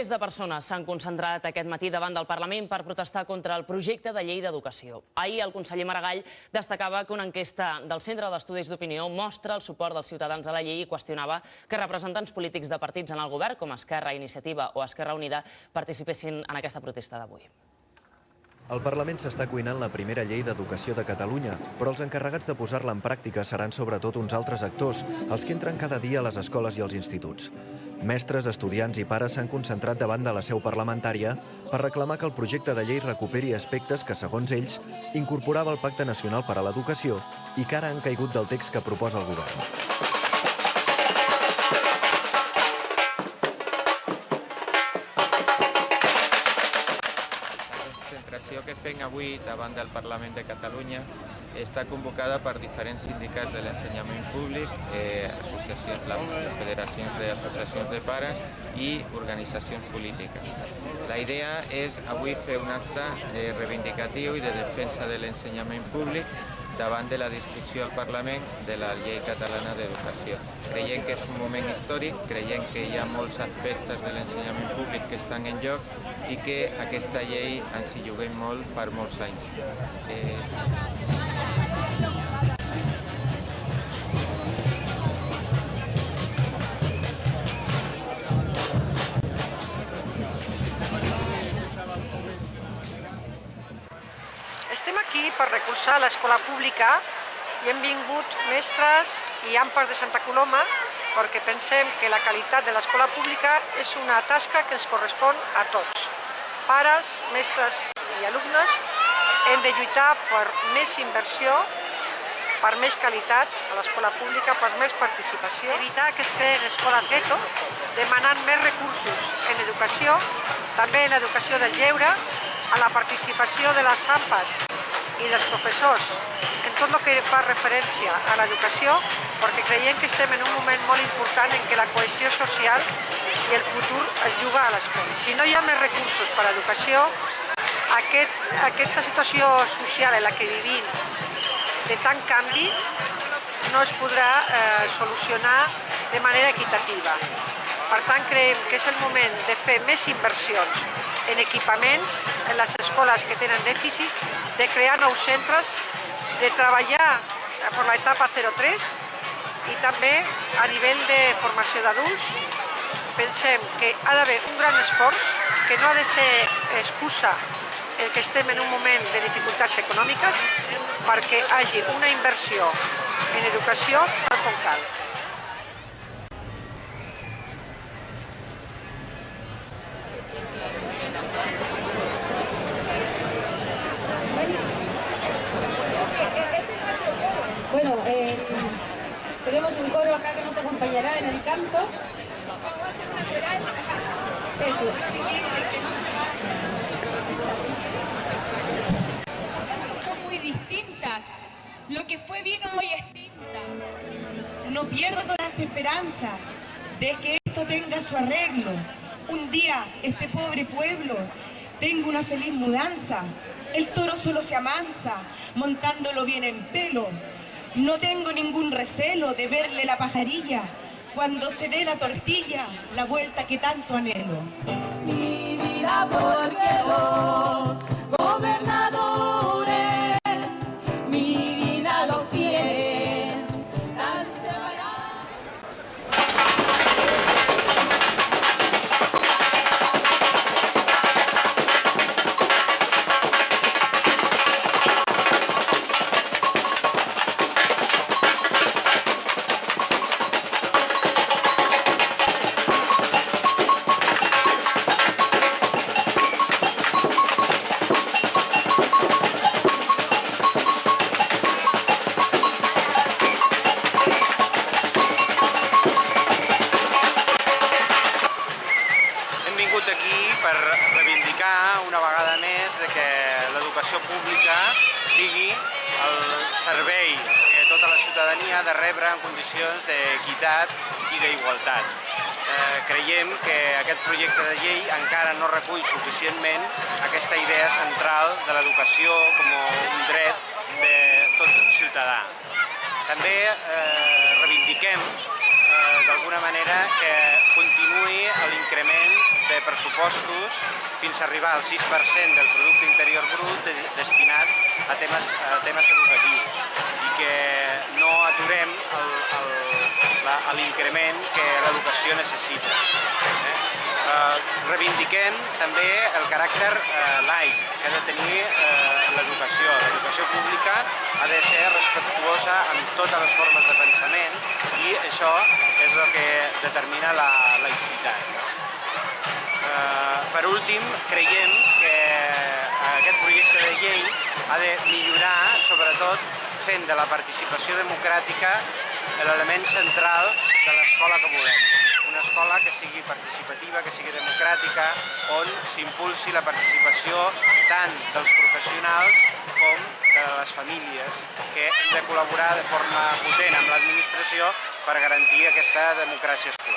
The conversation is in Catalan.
Milers de persones s'han concentrat aquest matí davant del Parlament per protestar contra el projecte de llei d'educació. Ahir el conseller Maragall destacava que una enquesta del Centre d'Estudis d'Opinió mostra el suport dels ciutadans a la llei i qüestionava que representants polítics de partits en el govern, com Esquerra, Iniciativa o Esquerra Unida, participessin en aquesta protesta d'avui. El Parlament s'està cuinant la primera llei d'educació de Catalunya, però els encarregats de posar-la en pràctica seran sobretot uns altres actors, els que entren cada dia a les escoles i als instituts. Mestres, estudiants i pares s'han concentrat davant de la seu parlamentària per reclamar que el projecte de llei recuperi aspectes que, segons ells, incorporava el Pacte Nacional per a l'Educació i que ara han caigut del text que proposa el govern. La concentració que fem avui davant del Parlament de Catalunya està convocada per diferents sindicats de l'ensenyament públic, associacions, federacions d'associacions de pares i organitzacions polítiques. La idea és avui fer un acte reivindicatiu i de defensa de l'ensenyament públic davant de la discussió al Parlament de la llei catalana d'educació. Creiem que és un moment històric, creiem que hi ha molts aspectes de l'ensenyament públic que estan en joc i que aquesta llei ens hi juguem molt per molts anys. Estem aquí per recolzar l'escola pública i hem vingut mestres i AMPAs de Santa Coloma perquè pensem que la qualitat de l'escola pública és una tasca que ens correspon a tots. Pares, mestres i alumnes hem de lluitar per més inversió, per més qualitat a l'escola pública, per més participació. Evitar que es creen escoles gueto, demanant més recursos en educació, també en l'educació del lleure, a la participació de les AMPAs i dels professors en tot el que fa referència a l'educació, perquè creiem que estem en un moment molt important en què la cohesió social i el futur es juga a l'escola. Si no hi ha més recursos per a l'educació, aquesta situació social en la que vivim de tant canvi no es podrà solucionar de manera equitativa. Per tant, creiem que és el moment de fer més inversions en equipaments, en les escoles que tenen dèficits, de crear nous centres, de treballar per l'etapa 0-3 i també a nivell de formació d'adults. Pensem que ha d'haver un gran esforç, que no ha de ser excusa el que estem en un moment de dificultats econòmiques, perquè hi hagi una inversió en educació tal com cal. Bueno, tenemos un coro acá que nos acompañará en el canto. Eso. Son muy distintas. Lo que fue bien hoy es tinta. No pierdo las esperanzas de que esto tenga su arreglo. Un día este pobre pueblo tenga una feliz mudanza. El toro solo se amansa, montándolo bien en pelo. No tengo ningún recelo de verle la pajarilla cuando se dé la tortilla, la vuelta que tanto anhelo. Mi vida porque los gobernadores, mi vida lo tienen tan separada. Per reivindicar una vegada més que l'educació pública sigui el servei que tota la ciutadania ha de rebre en condicions d'equitat i d'igualtat. Creiem que aquest projecte de llei encara no recull suficientment aquesta idea central de l'educació com un dret de tot ciutadà. També reivindiquem d'alguna manera que continuï l'increment de pressupostos fins a arribar al 6% del producte interior brut destinat a temes educatius i que no aturem l'increment que l'educació necessita. Reivindiquem també el caràcter laic que ha de tenir l'educació. L'educació pública ha de ser respectuosa amb totes les formes de pensament i això és el que determina la laïcitat. Per últim, creiem que aquest projecte de llei ha de millorar, sobretot fent de la participació democràtica l'element central de l'escola que volem. Una escola que sigui participativa, que sigui democràtica, on s'impulsi la participació tant dels professionals com de les famílies, que hem de col·laborar de forma potent amb l'administració per garantir aquesta democràcia escolar.